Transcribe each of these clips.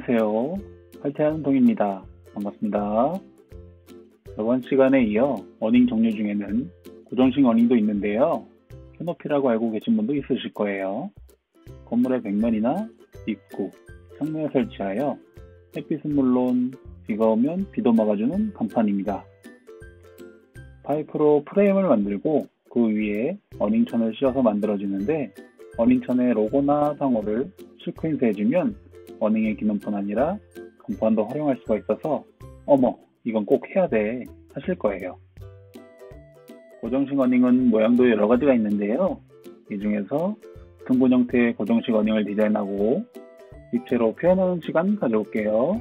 안녕하세요. 칼퇴하는 동입니다. 반갑습니다. 저번 시간에 이어 어닝 종류 중에는 고정식 어닝도 있는데요. 캐노피라고 알고 계신 분도 있으실 거예요. 건물의 벽면이나 입구, 창문에 설치하여 햇빛은 물론 비가 오면 비도 막아주는 간판입니다. 파이프로 프레임을 만들고 그 위에 어닝천을 씌워서 만들어지는데 어닝천의 로고나 상호를 시퀀스 해주면 어닝의 기능뿐 아니라 간판도 활용할 수가 있어서 어머 이건 꼭 해야 돼 하실 거예요. 고정식 어닝은 모양도 여러 가지가 있는데요. 이 중에서 등분 형태의 고정식 어닝을 디자인하고 입체로 표현하는 시간 가져올게요.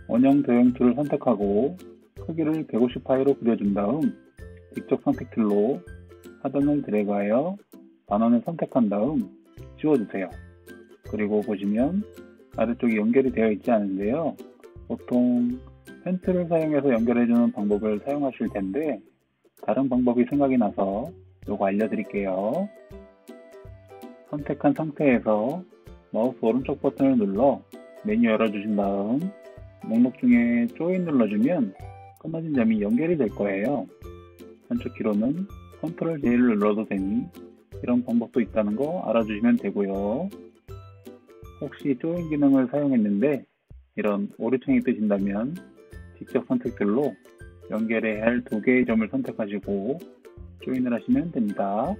원형 도형 툴을 선택하고 크기를 150파이로 그려준 다음 직접 선택 툴로 하단을 드래그하여 반원을 선택한 다음 지워주세요. 그리고 보시면 아래쪽이 연결이 되어 있지 않은데요. 보통 펜트를 사용해서 연결해주는 방법을 사용하실 텐데 다른 방법이 생각이 나서 요거 알려드릴게요. 선택한 상태에서 마우스 오른쪽 버튼을 눌러 메뉴 열어주신 다음 목록 중에 조인 눌러주면 끊어진 점이 연결이 될 거예요. 한쪽 키로는 컨트롤 J를 눌러도 되니 이런 방법도 있다는 거 알아주시면 되고요. 혹시 조인 기능을 사용했는데 이런 오류창이 뜨신다면 직접 선택들로 연결해야 할 두 개의 점을 선택하시고 조인을 하시면 됩니다.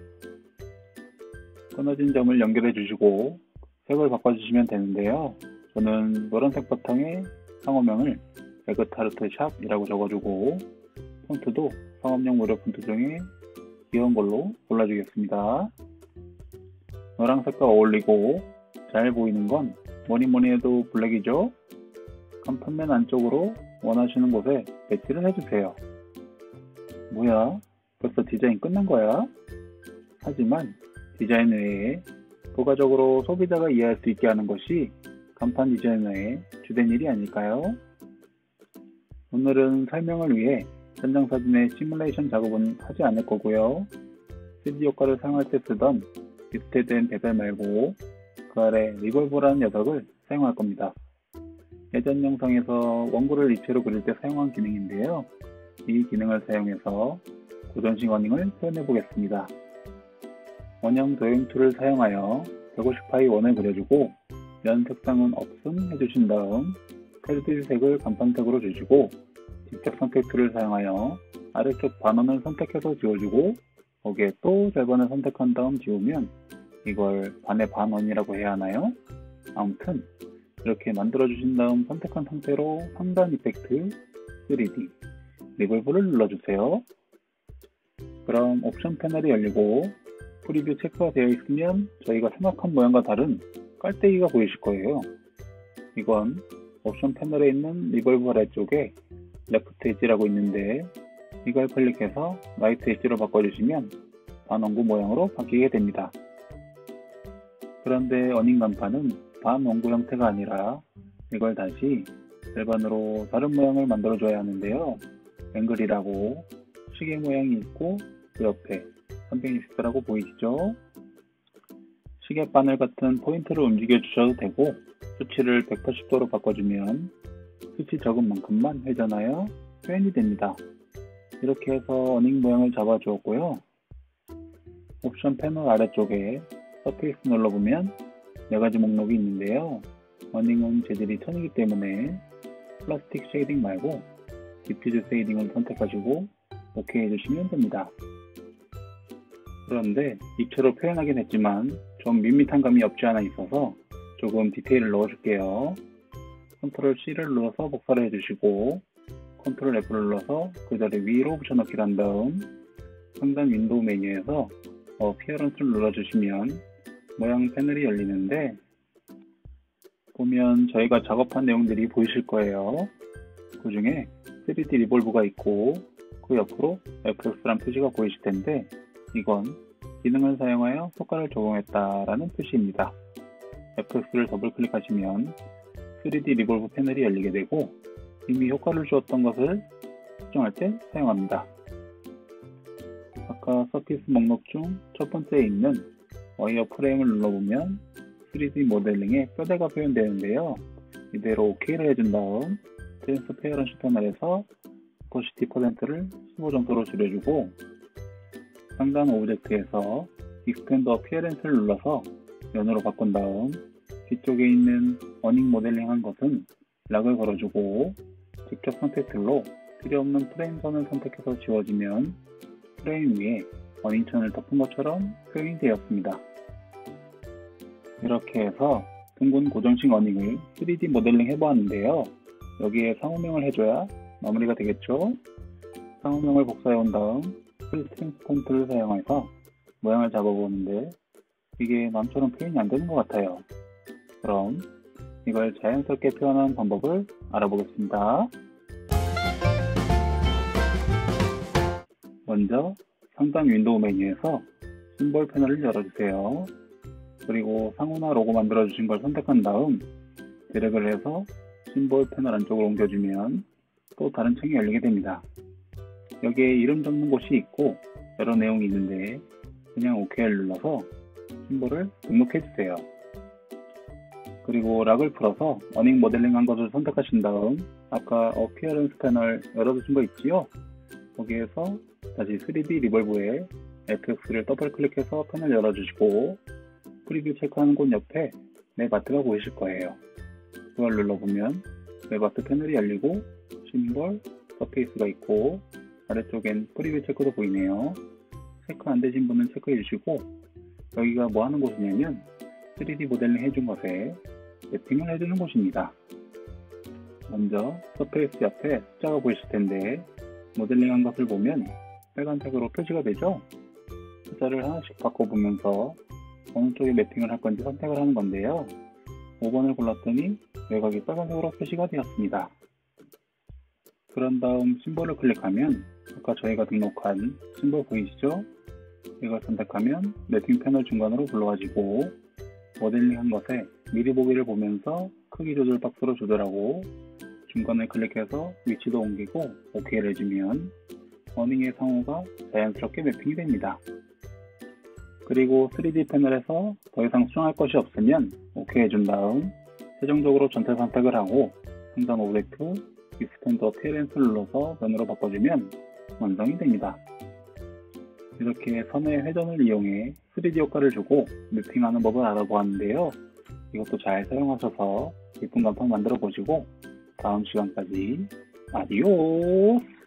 끊어진 점을 연결해 주시고 색을 바꿔주시면 되는데요. 저는 노란색 바탕에 상호명을 에그타르트 샵이라고 적어주고 폰트도 상업용 무료 폰트 중에 귀여운 걸로 골라주겠습니다. 노란색과 어울리고 잘 보이는 건 뭐니뭐니 해도 블랙이죠. 간판면 안쪽으로 원하시는 곳에 배치를 해주세요. 뭐야? 벌써 디자인 끝난 거야? 하지만 디자인 외에 부가적으로 소비자가 이해할 수 있게 하는 것이 간판 디자이너의 주된 일이 아닐까요? 오늘은 설명을 위해 현장 사진의 시뮬레이션 작업은 하지 않을 거고요. 3D 효과를 사용할 때 쓰던 비슷해된 배달 말고 그 아래 리볼브라는 녀석을 사용할 겁니다. 예전 영상에서 원고를 입체로 그릴 때 사용한 기능인데요. 이 기능을 사용해서 고정식 어닝을 표현해 보겠습니다. 원형 도형 툴을 사용하여 150파이 원을 그려주고 면 색상은 없음 해주신 다음 테두리 색을 간판색으로 주시고 직접 선택 툴을 사용하여 아래쪽 반원을 선택해서 지워주고 거기에 또 절반을 선택한 다음 지우면 이걸 반의 반원이라고 해야 하나요? 아무튼 이렇게 만들어 주신 다음 선택한 상태로 상단 이펙트 3D 리볼브를 눌러주세요. 그럼 옵션 패널이 열리고 프리뷰 체크가 되어 있으면 저희가 생각한 모양과 다른 깔때기가 보이실 거예요. 이건 옵션 패널에 있는 리볼브 아래쪽에 레프트 엣지라고 있는데 이걸 클릭해서 라이트 엣지로 바꿔주시면 반원구 모양으로 바뀌게 됩니다. 그런데 어닝 간판은 반원구 형태가 아니라 이걸 다시 절반으로 다른 모양을 만들어줘야 하는데요. 앵글이라고 시계 모양이 있고 그 옆에 360도라고 보이시죠? 시계 바늘 같은 포인트를 움직여 주셔도 되고 수치를 180도로 바꿔주면 수치 적은 만큼만 회전하여 표현이 됩니다. 이렇게 해서 어닝 모양을 잡아주었고요. 옵션 패널 아래쪽에 서페이스 눌러보면 4가지 목록이 있는데요. 어닝은 재질이 천이기 때문에 플라스틱 쉐이딩 말고 디퓨즈 쉐이딩을 선택하시고 OK 해주시면 됩니다. 그런데 입체로 표현하긴 했지만 좀 밋밋한 감이 없지 않아 있어서 조금 디테일을 넣어줄게요. 컨트롤 C를 눌러서 복사를 해주시고 컨트롤 F를 눌러서 그 자리 위로 붙여넣기를 한 다음 상단 윈도우 메뉴에서 어피어런스를 눌러주시면 모양 패널이 열리는데 보면 저희가 작업한 내용들이 보이실 거예요. 그 중에 3D 리볼브가 있고 그 옆으로 FX라는 표시가 보이실 텐데 이건 기능을 사용하여 효과를 적용했다라는 표시입니다. FX를 더블 클릭하시면 3D 리볼브 패널이 열리게 되고 이미 효과를 주었던 것을 측정할 때 사용합니다. 아까 서피스 목록 중 첫 번째에 있는 와이어 프레임을 눌러보면 3D 모델링의 뼈대가 표현되는데요. 이대로 OK를 해준 다음 트랜스페어런시 패널에서 오퍼시티 %를 15 정도로 줄여주고 상단 오브젝트에서 익스텐드 어피어런스를 눌러서 면으로 바꾼 다음 뒤쪽에 있는 어닝 모델링 한 것은 락을 걸어주고 직접 선택 툴로 필요없는 프레임선을 선택해서 지워지면 프레임 위에 어닝천을 덮은 것처럼 표현이 되었습니다. 이렇게 해서 둥근 고정식 어닝을 3D 모델링 해보았는데요. 여기에 상호명을 해줘야 마무리가 되겠죠? 상호명을 복사해 온 다음 프리스트링 폰트를 사용해서 모양을 잡아보는데 이게 마음처럼 표현이 안 되는 것 같아요. 그럼 이걸 자연스럽게 표현하는 방법을 알아보겠습니다. 먼저 상단 윈도우 메뉴에서 심볼 패널을 열어주세요. 그리고 상호나 로고 만들어주신 걸 선택한 다음 드래그를 해서 심볼 패널 안쪽으로 옮겨주면 또 다른 창이 열리게 됩니다. 여기에 이름 적는 곳이 있고 여러 내용이 있는데 그냥 OK를 눌러서 심볼을 등록해주세요. 그리고 락을 풀어서 어닝 모델링 한 것을 선택하신 다음 아까 어피어런스 패널 열어두신 거 있지요? 거기에서 다시 3D 리볼브에 FX를 더블 클릭해서 패널 열어주시고 프리뷰 체크하는 곳 옆에 맵 아트가 보이실 거예요. 그걸 눌러보면 맵 아트 패널이 열리고 심볼, 서페이스가 있고 아래쪽엔 프리뷰 체크도 보이네요. 체크 안 되신 분은 체크해 주시고 여기가 뭐 하는 곳이냐면 3D 모델링 해준 것에 맵핑을 해주는 곳입니다. 먼저 서페이스 옆에 숫자가 보이실 텐데 모델링 한 것을 보면 빨간색으로 표시가 되죠? 숫자를 하나씩 바꿔보면서 어느 쪽에 매핑을 할 건지 선택을 하는 건데요. 5번을 골랐더니 외곽이 빨간색으로 표시가 되었습니다. 그런 다음 심볼을 클릭하면 아까 저희가 등록한 심볼 보이시죠? 이걸 선택하면 매핑 패널 중간으로 불러가지고 모델링 한 것에 미리 보기를 보면서 크기 조절 박스로 조절하고 중간을 클릭해서 위치도 옮기고 OK를 해주면 어닝의 상호가 자연스럽게 매핑이 됩니다. 그리고 3D 패널에서 더 이상 수정할 것이 없으면 OK 해준 다음 최종적으로 전체 선택을 하고 상단 오브젝트 익스텐드 어피어런스를 눌러서 면으로 바꿔주면 완성이 됩니다. 이렇게 선의 회전을 이용해 3D 효과를 주고 매핑하는 법을 알아보았는데요. 이것도 잘 사용하셔서 예쁜 간판 만들어 보시고 다음 시간까지 아디오스!